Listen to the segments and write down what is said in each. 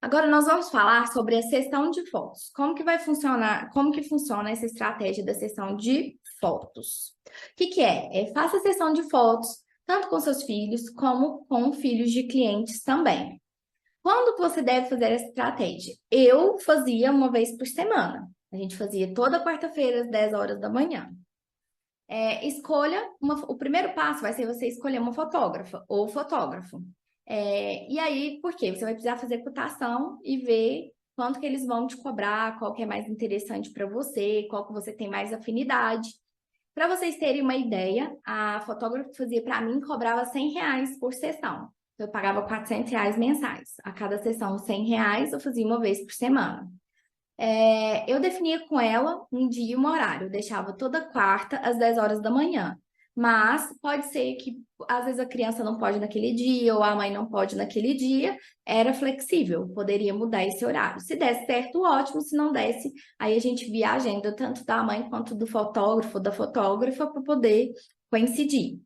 Agora nós vamos falar sobre a sessão de fotos. Como que vai funcionar, como que funciona essa estratégia da sessão de fotos? O que que é? Faça a sessão de fotos tanto com seus filhos como com filhos de clientes também. Quando que você deve fazer essa estratégia? Eu fazia uma vez por semana. A gente fazia toda quarta-feira às 10 horas da manhã. O primeiro passo vai ser você escolher uma fotógrafa ou fotógrafo. E aí, por quê? Você vai precisar fazer cotação e ver quanto que eles vão te cobrar, qual que é mais interessante para você, qual que você tem mais afinidade. Para vocês terem uma ideia, a fotógrafa que fazia para mim cobrava R$ 100 por sessão. Eu pagava R$ 400 mensais. A cada sessão, R$ 100, eu fazia uma vez por semana. Eu definia com ela um dia e um horário. Eu deixava toda quarta às 10 horas da manhã. Mas pode ser que às vezes a criança não pode naquele dia ou a mãe não pode naquele dia. Era flexível, poderia mudar esse horário. Se desse certo, ótimo. Se não desse, aí a gente via a agenda tanto da mãe quanto do fotógrafo, da fotógrafa, para poder coincidir.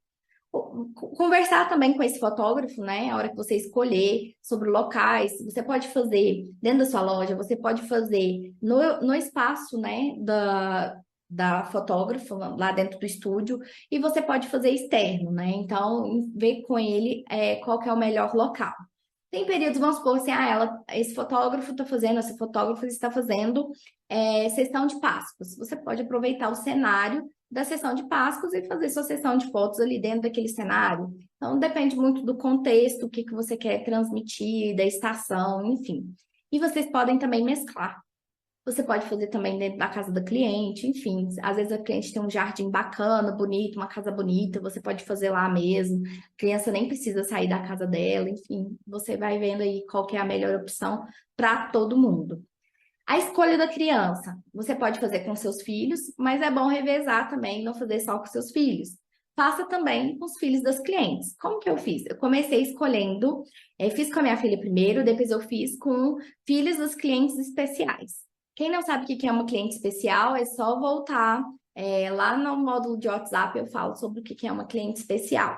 Conversar também com esse fotógrafo, né? A hora que você escolher sobre locais, você pode fazer dentro da sua loja, você pode fazer no espaço, né? Da fotógrafa, lá dentro do estúdio, e você pode fazer externo, né? Então, ver com ele qual que é o melhor local. Tem períodos, vamos supor assim, esse fotógrafo está fazendo, esse fotógrafo está fazendo sessão de Páscoas. Você pode aproveitar o cenário da sessão de Páscoas e fazer sua sessão de fotos ali dentro daquele cenário. Então, depende muito do contexto, o que que você quer transmitir, da estação, enfim. E vocês podem também mesclar. Você pode fazer também dentro da casa da cliente, enfim. Às vezes a cliente tem um jardim bacana, bonito, uma casa bonita, você pode fazer lá mesmo. A criança nem precisa sair da casa dela, enfim. Você vai vendo aí qual que é a melhor opção para todo mundo. A escolha da criança, você pode fazer com seus filhos, mas é bom revezar também, não fazer só com seus filhos. Faça também com os filhos das clientes. Como que eu fiz? Eu comecei escolhendo, fiz com a minha filha primeiro, depois eu fiz com filhos dos clientes especiais. Quem não sabe o que é uma cliente especial, é só voltar lá no módulo de WhatsApp, eu falo sobre o que é uma cliente especial.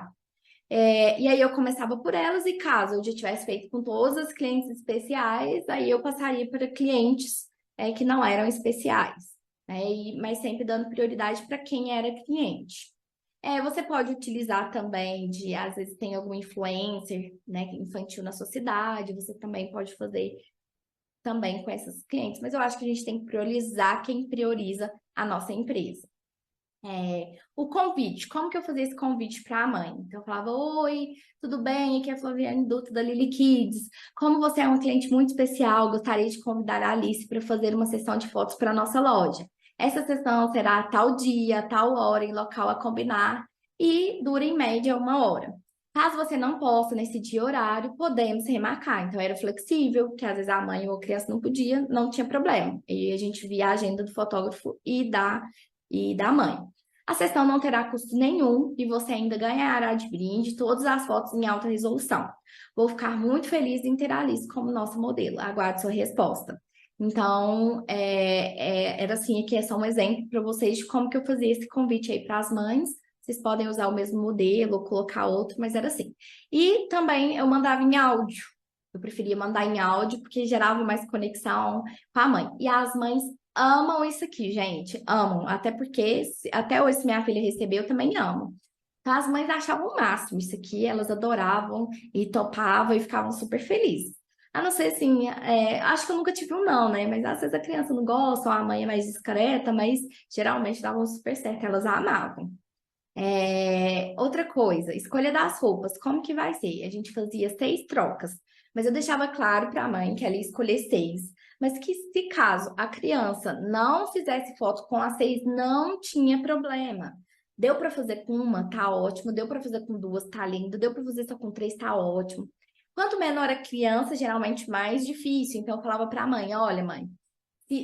E aí eu começava por elas, e caso eu já tivesse feito com todas as clientes especiais, aí eu passaria para clientes que não eram especiais, né? Mas sempre dando prioridade para quem era cliente. Você pode utilizar também às vezes tem algum influencer, né, infantil na sua cidade, você também pode fazer também com essas clientes, mas eu acho que a gente tem que priorizar quem prioriza a nossa empresa. O convite, como que eu fazia esse convite para a mãe? Então, eu falava: oi, tudo bem? Aqui é a Flaviane Dutra da Lily Kids. Como você é uma cliente muito especial, gostaria de convidar a Alice para fazer uma sessão de fotos para a nossa loja. Essa sessão será tal dia, tal hora e local a combinar e dura em média 1 hora. Caso você não possa nesse dia e horário, podemos remarcar. Então, era flexível, que às vezes a mãe ou a criança não podia, não tinha problema. E a gente via a agenda do fotógrafo e da mãe. A sessão não terá custo nenhum e você ainda ganhará de brinde todas as fotos em alta resolução. Vou ficar muito feliz em ter a Alice como nosso modelo. Aguardo sua resposta. Então, era assim, aqui é só um exemplo para vocês de como que eu fazia esse convite aí para as mães. Vocês podem usar o mesmo modelo ou colocar outro, mas era assim. E também eu mandava em áudio. Eu preferia mandar em áudio porque gerava mais conexão com a mãe. E as mães amam isso aqui, gente. Amam. Até porque, até hoje, se minha filha recebeu, eu também amo. Então, as mães achavam o máximo isso aqui, elas adoravam e topavam e ficavam super felizes. A não ser assim, acho que eu nunca tive um não, né? Mas às vezes a criança não gosta, ou a mãe é mais discreta, mas geralmente davam super certo, elas amavam. Outra coisa, escolha das roupas, como que vai ser? A gente fazia 6 trocas, mas eu deixava claro para a mãe que ela ia escolher 6, mas que se caso a criança não fizesse foto com as 6, não tinha problema. Deu para fazer com uma, tá ótimo. Deu para fazer com 2, tá lindo. Deu para fazer só com 3, tá ótimo. Quanto menor a criança, geralmente mais difícil. Então eu falava para a mãe: olha, mãe,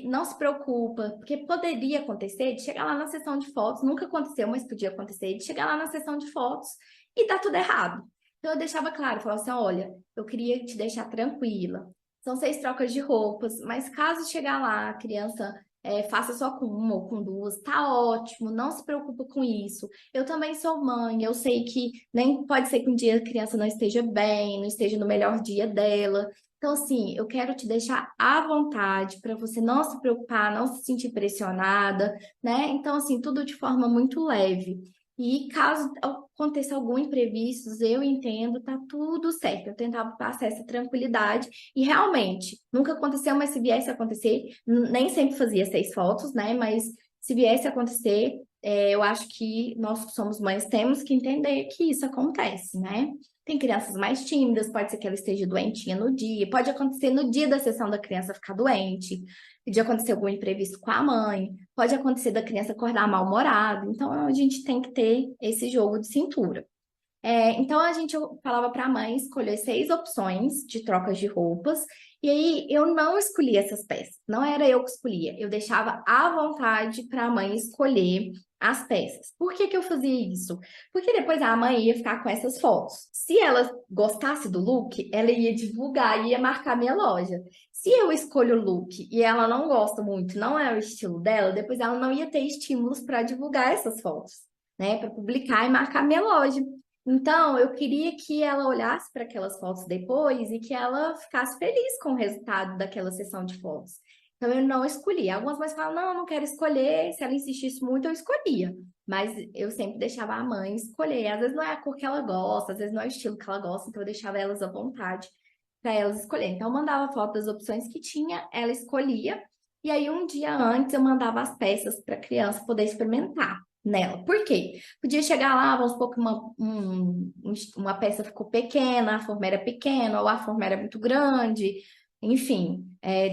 não se preocupa, porque poderia acontecer de chegar lá na sessão de fotos, nunca aconteceu, mas podia acontecer, de chegar lá na sessão de fotos e dar tudo errado. Então eu deixava claro, falava assim: olha, eu queria te deixar tranquila. São 6 trocas de roupas, mas caso chegar lá, a criança faça só com uma ou com 2, tá ótimo, não se preocupa com isso. Eu também sou mãe, eu sei que nem pode ser que um dia a criança não esteja bem, não esteja no melhor dia dela. Então, assim, eu quero te deixar à vontade para você não se preocupar, não se sentir pressionada, né? Então, assim, tudo de forma muito leve. E caso aconteça algum imprevisto, eu entendo, tá tudo certo. Eu tentava passar essa tranquilidade e realmente nunca aconteceu, mas se viesse a acontecer, nem sempre fazia 6 fotos, né? Mas se viesse a acontecer, eu acho que nós que somos mães temos que entender que isso acontece, né? Tem crianças mais tímidas, pode ser que ela esteja doentinha no dia, pode acontecer no dia da sessão da criança ficar doente, de acontecer algum imprevisto com a mãe, pode acontecer da criança acordar mal-humorada, então a gente tem que ter esse jogo de cintura. Então a gente falava para a mãe escolher 6 opções de trocas de roupas, e aí eu não escolhia essas peças, não era eu que escolhia, eu deixava à vontade para a mãe escolher as peças. Por que que eu fazia isso? Porque depois a mãe ia ficar com essas fotos. Se ela gostasse do look, ela ia divulgar, ia marcar minha loja. Se eu escolho o look e ela não gosta muito, não é o estilo dela, depois ela não ia ter estímulos para divulgar essas fotos, né, para publicar e marcar minha loja. Então, eu queria que ela olhasse para aquelas fotos depois e que ela ficasse feliz com o resultado daquela sessão de fotos. Então, eu não escolhi. Algumas mães falam, não, eu não quero escolher. Se ela insistisse muito, eu escolhia. Mas eu sempre deixava a mãe escolher. Às vezes não é a cor que ela gosta, às vezes não é o estilo que ela gosta, então eu deixava elas à vontade para elas escolherem. Então, eu mandava foto das opções que tinha, ela escolhia. E aí, um dia antes, eu mandava as peças para a criança poder experimentar nela. Por quê? Podia chegar lá, vamos supor que uma peça ficou pequena, a forma era pequena, ou a forma era muito grande, enfim,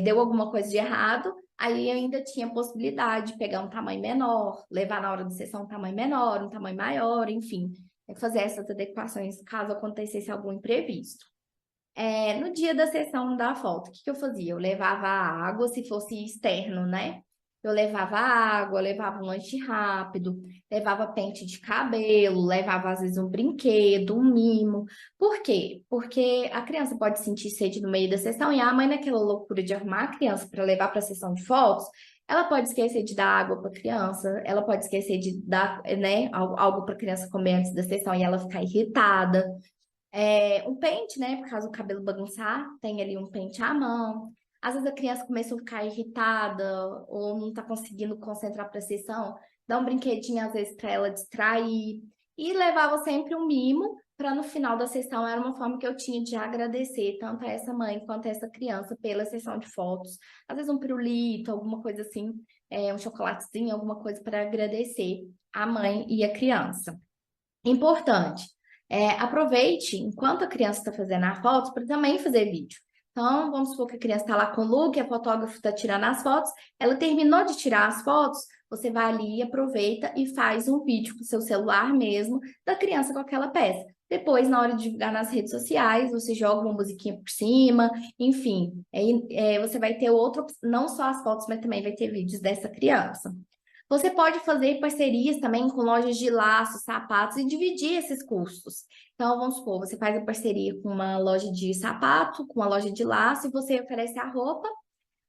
deu alguma coisa de errado, aí ainda tinha a possibilidade de pegar um tamanho menor, levar na hora de sessão um tamanho menor, um tamanho maior, enfim, fazer essas adequações caso acontecesse algum imprevisto. No dia da sessão da foto, o que que eu fazia? Eu levava água, se fosse externo, né? Eu levava água, levava um lanche rápido, levava pente de cabelo, levava às vezes um brinquedo, um mimo. Por quê? Porque a criança pode sentir sede no meio da sessão e a mãe, naquela loucura de arrumar a criança para levar para a sessão de fotos, ela pode esquecer de dar água para a criança, ela pode esquecer de dar, né, algo para a criança comer antes da sessão e ela ficar irritada. Um pente, né? Por causa do cabelo bagunçar, tem ali um pente à mão. Às vezes a criança começa a ficar irritada ou não tá conseguindo concentrar para a sessão, dá um brinquedinho às vezes para ela distrair. E levava sempre um mimo para no final da sessão era uma forma que eu tinha de agradecer tanto a essa mãe quanto a essa criança pela sessão de fotos. Às vezes um pirulito, alguma coisa assim, um chocolatezinho, alguma coisa para agradecer a mãe e a criança. Importante. Aproveite enquanto a criança está fazendo a foto para também fazer vídeo. Então, vamos supor que a criança está lá com o look, a fotógrafa está tirando as fotos, ela terminou de tirar as fotos, você vai ali, aproveita e faz um vídeo com o seu celular mesmo da criança com aquela peça. Depois, na hora de divulgar nas redes sociais, você joga uma musiquinha por cima, enfim, você vai ter outro, não só as fotos, mas também vai ter vídeos dessa criança. Você pode fazer parcerias também com lojas de laços, sapatos e dividir esses custos. Então, vamos supor, você faz a parceria com uma loja de sapato, com uma loja de laço, e você oferece a roupa,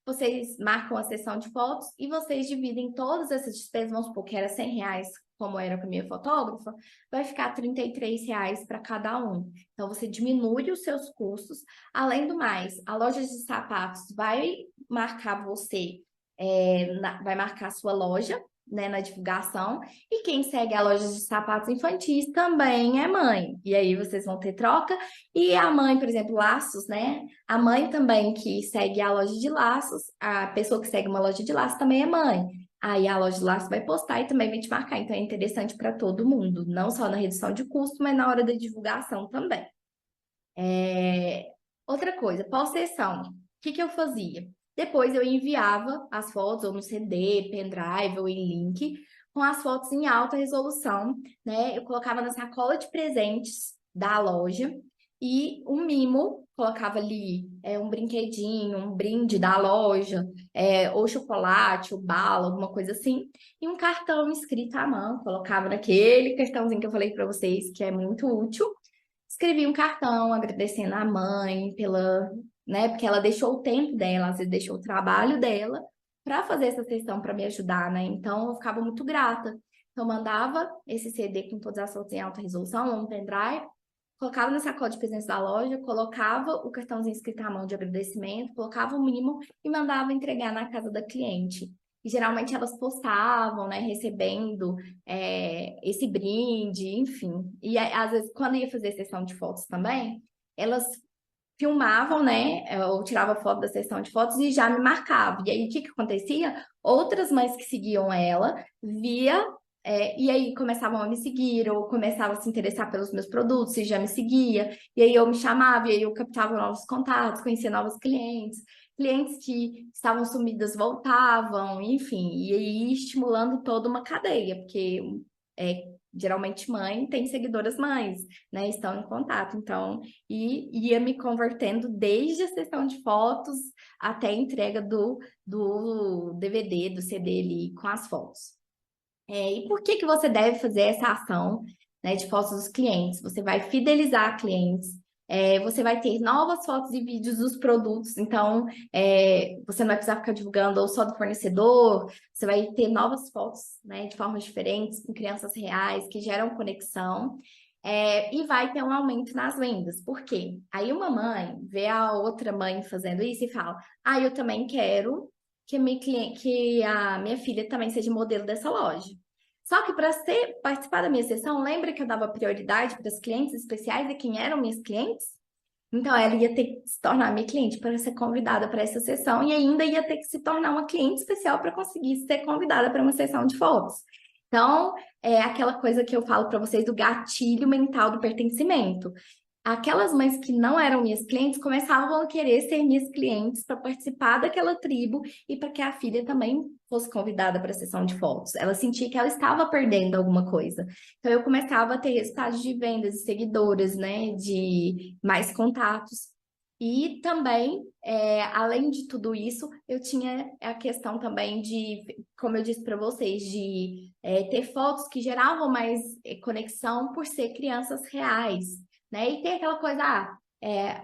vocês marcam a sessão de fotos e vocês dividem todas essas despesas, vamos supor que era R$ 100, como era com a minha fotógrafa, vai ficar R$ 33 para cada um. Então, você diminui os seus custos. Além do mais, a loja de sapatos vai marcar você, vai marcar a sua loja, né, na divulgação, e quem segue a loja de sapatos infantis também é mãe. E aí vocês vão ter troca. E a mãe, por exemplo, laços, né? A mãe também que segue a loja de laços, a pessoa que segue uma loja de laços também é mãe. Aí a loja de laços vai postar e também vai te marcar. Então é interessante para todo mundo, não só na redução de custo, mas na hora da divulgação também. Outra coisa, pós-sessão, o que que eu fazia? Depois eu enviava as fotos ou no CD, pendrive ou em link, com as fotos em alta resolução, né? Eu colocava na sacola de presentes da loja e um mimo, colocava ali um brinquedinho, um brinde da loja, ou chocolate, ou bala, alguma coisa assim, e um cartão escrito à mão, colocava naquele cartãozinho que eu falei para vocês, que é muito útil. Escrevi um cartão agradecendo a mãe pela, né, porque ela deixou o tempo dela, às vezes deixou o trabalho dela para fazer essa sessão para me ajudar, né? Então eu ficava muito grata. Então eu mandava esse CD com todas as fotos em alta resolução, um pendrive, colocava na sacola de presentes da loja, colocava o cartãozinho escrito à mão de agradecimento, colocava o mínimo e mandava entregar na casa da cliente. E geralmente elas postavam, né, recebendo esse brinde, enfim. E às vezes, quando ia fazer sessão de fotos também, elas filmavam, né? Eu tirava foto da sessão de fotos e já me marcava. E aí, o que que acontecia? Outras mães que seguiam ela via, e aí começavam a me seguir, ou começavam a se interessar pelos meus produtos e já me seguia. E aí eu me chamava, e aí eu captava novos contatos, conhecia novos clientes. Clientes que estavam sumidas voltavam, enfim, e aí estimulando toda uma cadeia, porque geralmente mãe tem seguidoras mães, né? Estão em contato. Então, e ia me convertendo desde a sessão de fotos até a entrega do DVD, do CD ali com as fotos. E por que que você deve fazer essa ação, né, de fotos dos clientes? Você vai fidelizar clientes, você vai ter novas fotos e vídeos dos produtos, então você não vai precisar ficar divulgando ou só do fornecedor, você vai ter novas fotos, né, de formas diferentes, com crianças reais, que geram conexão. E vai ter um aumento nas vendas. Por quê? Aí uma mãe vê a outra mãe fazendo isso e fala: Ah, eu também quero que a minha filha também seja modelo dessa loja. Só que para participar da minha sessão, lembra que eu dava prioridade para os clientes especiais e quem eram minhas clientes? Então, ela ia ter que se tornar minha cliente para ser convidada para essa sessão e ainda ia ter que se tornar uma cliente especial para conseguir ser convidada para uma sessão de fotos. Então, é aquela coisa que eu falo para vocês do gatilho mental do pertencimento. Aquelas mães que não eram minhas clientes começavam a querer ser minhas clientes para participar daquela tribo e para que a filha também fosse convidada para a sessão de fotos. Ela sentia que ela estava perdendo alguma coisa. Então eu começava a ter resultados de vendas, de seguidoras, né, de mais contatos. E também, além de tudo isso, eu tinha a questão também de, como eu disse para vocês, de ter fotos que geravam mais conexão por ser crianças reais, né? E tem aquela coisa,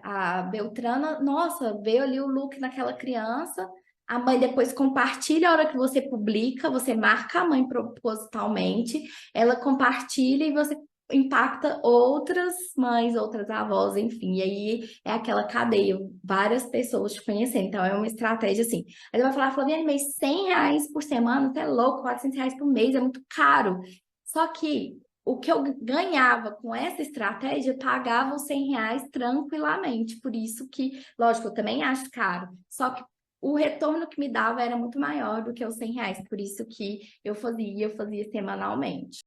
a Beltrana, nossa, veio ali o look naquela criança, a mãe depois compartilha a hora que você publica, você marca a mãe propositalmente, ela compartilha e você impacta outras mães, outras avós, enfim, e aí é aquela cadeia, várias pessoas te conhecendo, então é uma estratégia assim. Aí ela vai falar, Flaviane, mas R$ 100 por semana, você é louco, R$ 400 por mês, é muito caro. Só que o que eu ganhava com essa estratégia pagava os R$ 100 tranquilamente. Por isso que, lógico, eu também acho caro. Só que o retorno que me dava era muito maior do que os R$ 100. Por isso que eu fazia semanalmente.